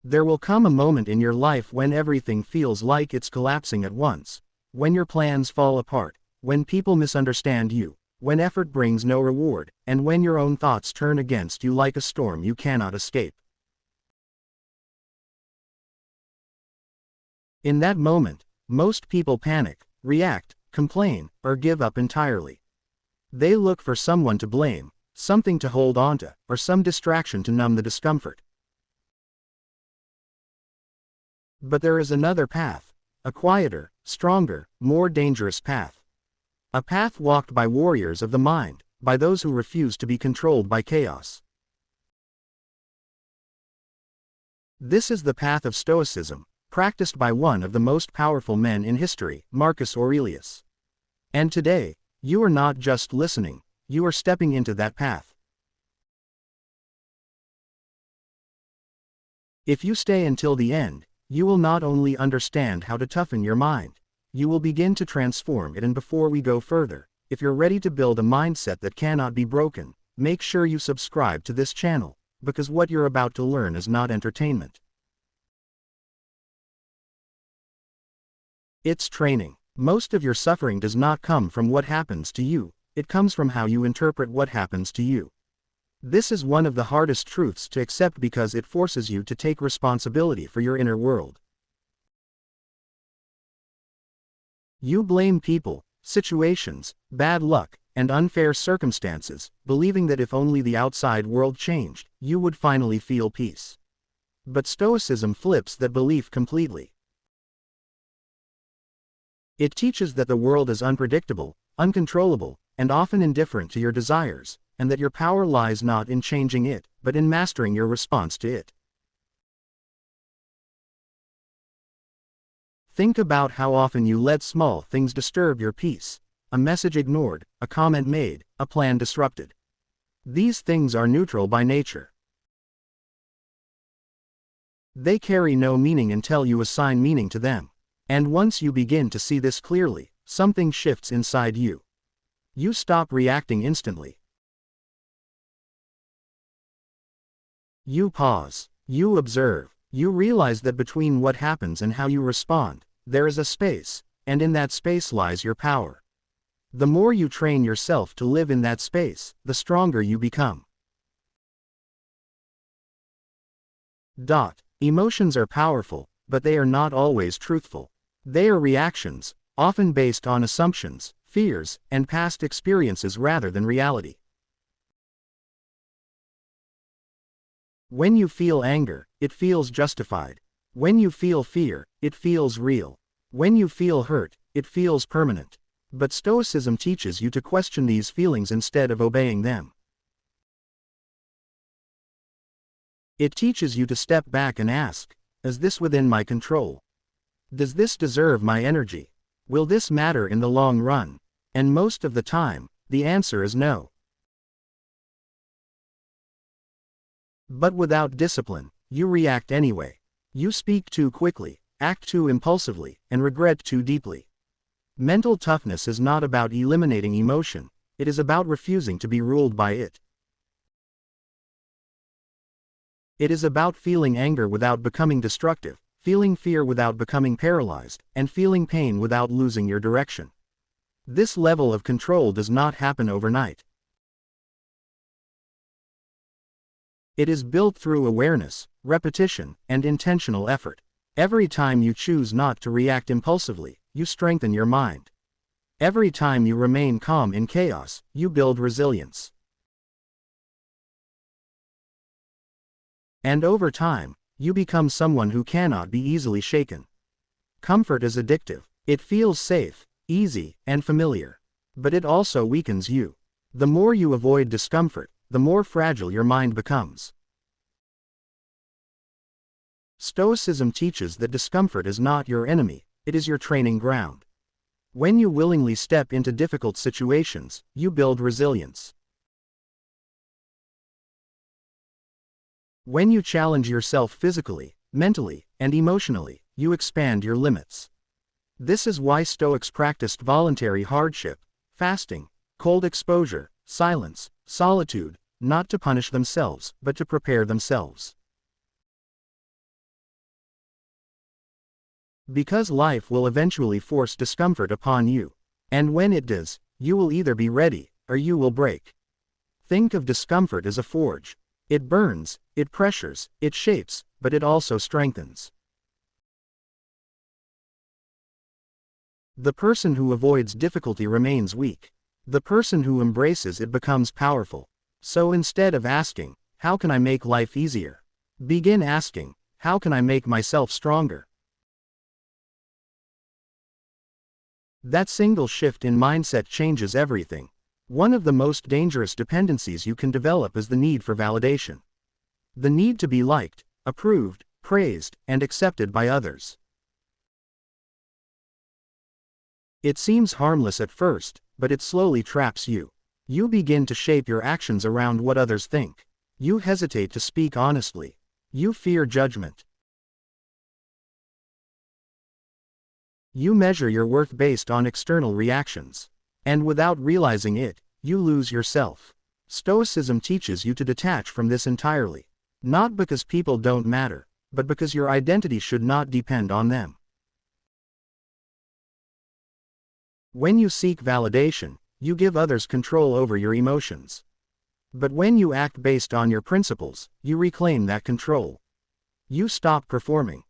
There will come a moment in your life when everything feels like it's collapsing at once, when your plans fall apart, when people misunderstand you, when effort brings no reward, and when your own thoughts turn against you like a storm you cannot escape. In that moment, most people panic, react, complain, or give up entirely. They look for someone to blame, something to hold on to, or some distraction to numb the discomfort. But there is another path, a quieter, stronger, more dangerous path. A path walked by warriors of the mind, by those who refuse to be controlled by chaos. This is the path of Stoicism, practiced by one of the most powerful men in history, Marcus Aurelius. And today, you are not just listening, you are stepping into that path. If you stay until the end, you will not only understand how to toughen your mind, you will begin to transform it. And before we go further, if you're ready to build a mindset that cannot be broken, make sure you subscribe to this channel, because what you're about to learn is not entertainment. It's training. Most of your suffering does not come from what happens to you, it comes from how you interpret what happens to you. This is one of the hardest truths to accept because it forces you to take responsibility for your inner world. You blame people, situations, bad luck, and unfair circumstances, believing that if only the outside world changed, you would finally feel peace. But Stoicism flips that belief completely. It teaches that the world is unpredictable, uncontrollable, and often indifferent to your desires, and that your power lies not in changing it, but in mastering your response to it. Think about how often you let small things disturb your peace: a message ignored, a comment made, a plan disrupted. These things are neutral by nature. They carry no meaning until you assign meaning to them. And once you begin to see this clearly, something shifts inside you. You stop reacting instantly. You pause, you observe, you realize that between what happens and how you respond, there is a space, and in that space lies your power. The more you train yourself to live in that space, the stronger you become. Emotions are powerful, but they are not always truthful. They are reactions, often based on assumptions, fears, and past experiences rather than reality. When you feel anger, it feels justified. When you feel fear, it feels real. When you feel hurt, it feels permanent. But Stoicism teaches you to question these feelings instead of obeying them. It teaches you to step back and ask, is this within my control? Does this deserve my energy? Will this matter in the long run? And most of the time, the answer is no. But without discipline, you react anyway. You speak too quickly, act too impulsively, and regret too deeply. Mental toughness is not about eliminating emotion, it is about refusing to be ruled by it. It is about feeling anger without becoming destructive, feeling fear without becoming paralyzed, and feeling pain without losing your direction. This level of control does not happen overnight. It is built through awareness, repetition, and intentional effort. Every time you choose not to react impulsively, you strengthen your mind. Every time you remain calm in chaos, you build resilience. And over time, you become someone who cannot be easily shaken. Comfort is addictive. It feels safe, easy, and familiar. But it also weakens you. The more you avoid discomfort, the more fragile your mind becomes. Stoicism teaches that discomfort is not your enemy, it is your training ground. When you willingly step into difficult situations, you build resilience. When you challenge yourself physically, mentally, and emotionally, you expand your limits. This is why Stoics practiced voluntary hardship, fasting, cold exposure, silence, solitude, not to punish themselves, but to prepare themselves. Because life will eventually force discomfort upon you. And when it does, you will either be ready, or you will break. Think of discomfort as a forge. It burns, it pressures, it shapes, but it also strengthens. The person who avoids difficulty remains weak. The person who embraces it becomes powerful. So instead of asking, how can I make life easier? Begin asking, how can I make myself stronger? That single shift in mindset changes everything. One of the most dangerous dependencies you can develop is the need for validation. The need to be liked, approved, praised, and accepted by others. It seems harmless at first, but it slowly traps you. You begin to shape your actions around what others think. You hesitate to speak honestly. You fear judgment. You measure your worth based on external reactions. And without realizing it, you lose yourself. Stoicism teaches you to detach from this entirely. Not because people don't matter, but because your identity should not depend on them. When you seek validation, you give others control over your emotions. But when you act based on your principles, you reclaim that control. You stop performing.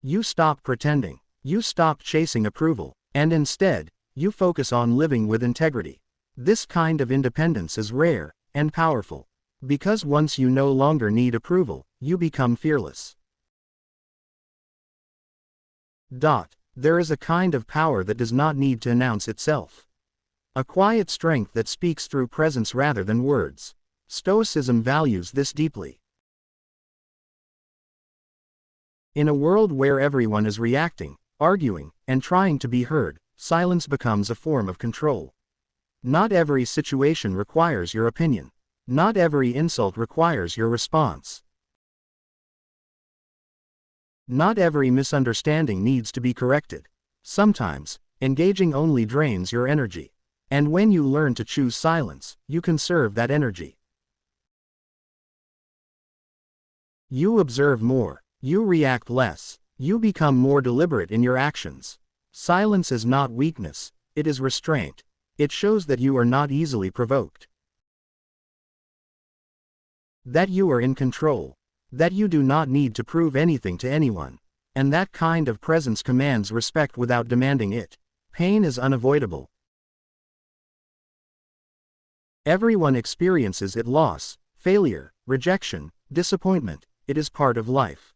You stop pretending. You stop chasing approval, and instead, you focus on living with integrity. This kind of independence is rare and powerful. Because once you no longer need approval, you become fearless. There is a kind of power that does not need to announce itself. A quiet strength that speaks through presence rather than words. Stoicism values this deeply. In a world where everyone is reacting, arguing, and trying to be heard, silence becomes a form of control. Not every situation requires your opinion. Not every insult requires your response. Not every misunderstanding needs to be corrected. Sometimes, engaging only drains your energy. And when you learn to choose silence, you conserve that energy. You observe more. You react less. You become more deliberate in your actions. Silence is not weakness, it is restraint. It shows that you are not easily provoked. That you are in control. That you do not need to prove anything to anyone. And that kind of presence commands respect without demanding it. Pain is unavoidable. Everyone experiences it: loss, failure, rejection, disappointment. It is part of life.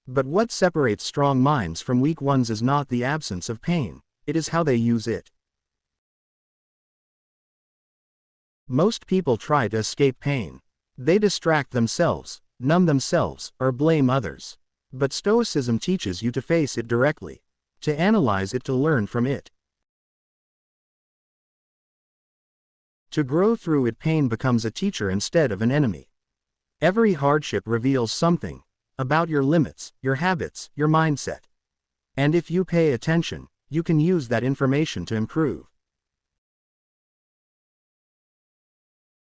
But what separates strong minds from weak ones is not the absence of pain, it is how they use it. Most people try to escape pain. They distract themselves, numb themselves, or blame others. But Stoicism teaches you to face it directly, to analyze it, to learn from it. To grow through it. Pain becomes a teacher instead of an enemy. Every hardship reveals something about your limits, your habits, your mindset. And if you pay attention, you can use that information to improve.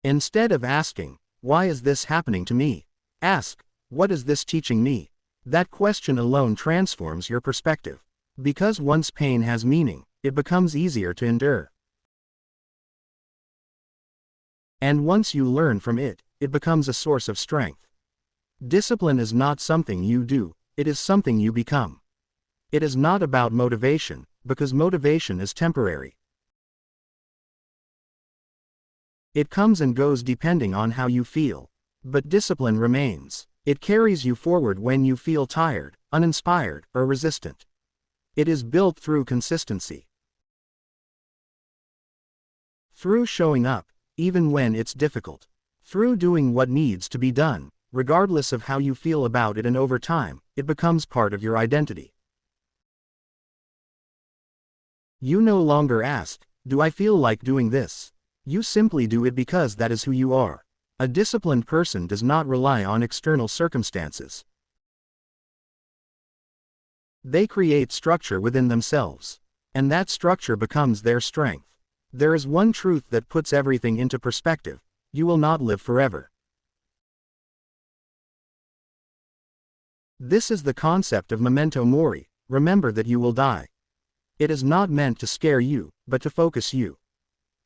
Instead of asking, why is this happening to me? Ask, what is this teaching me? That question alone transforms your perspective. Because once pain has meaning, it becomes easier to endure. And once you learn from it, it becomes a source of strength. Discipline is not something you do, it is something you become. It is not about motivation, because motivation is temporary. It comes and goes depending on how you feel. But discipline remains. It carries you forward when you feel tired, uninspired, or resistant. It is built through consistency. Through showing up, even when it's difficult. Through doing what needs to be done, regardless of how you feel about it, and over time, it becomes part of your identity. You no longer ask, do I feel like doing this? You simply do it because that is who you are. A disciplined person does not rely on external circumstances. They create structure within themselves. And that structure becomes their strength. There is one truth that puts everything into perspective: you will not live forever. This is the concept of memento mori, remember that you will die. It is not meant to scare you, but to focus you.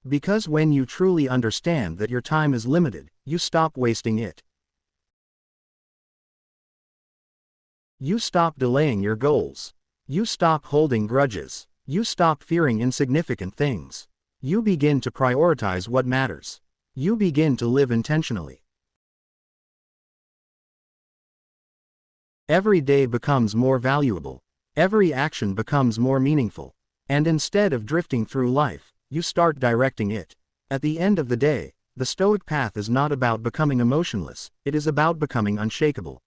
Because when you truly understand that your time is limited, you stop wasting it. You stop delaying your goals. You stop holding grudges. You stop fearing insignificant things. You begin to prioritize what matters. You begin to live intentionally. Every day becomes more valuable. Every action becomes more meaningful. And instead of drifting through life, you start directing it. At the end of the day, the Stoic path is not about becoming emotionless, it is about becoming unshakable.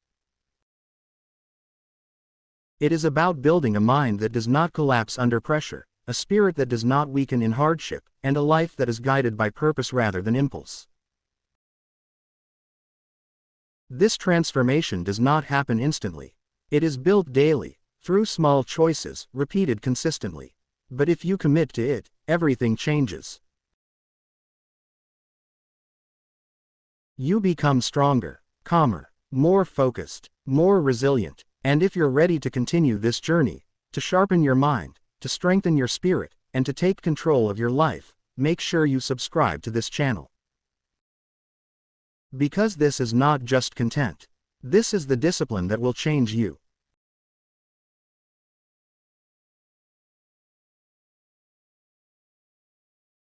It is about building a mind that does not collapse under pressure, a spirit that does not weaken in hardship, and a life that is guided by purpose rather than impulse. This transformation does not happen instantly. It is built daily, through small choices, repeated consistently. But if you commit to it, everything changes. You become stronger, calmer, more focused, more resilient, and if you're ready to continue this journey, to sharpen your mind, to strengthen your spirit, and to take control of your life, make sure you subscribe to this channel. Because this is not just content. This is the discipline that will change you.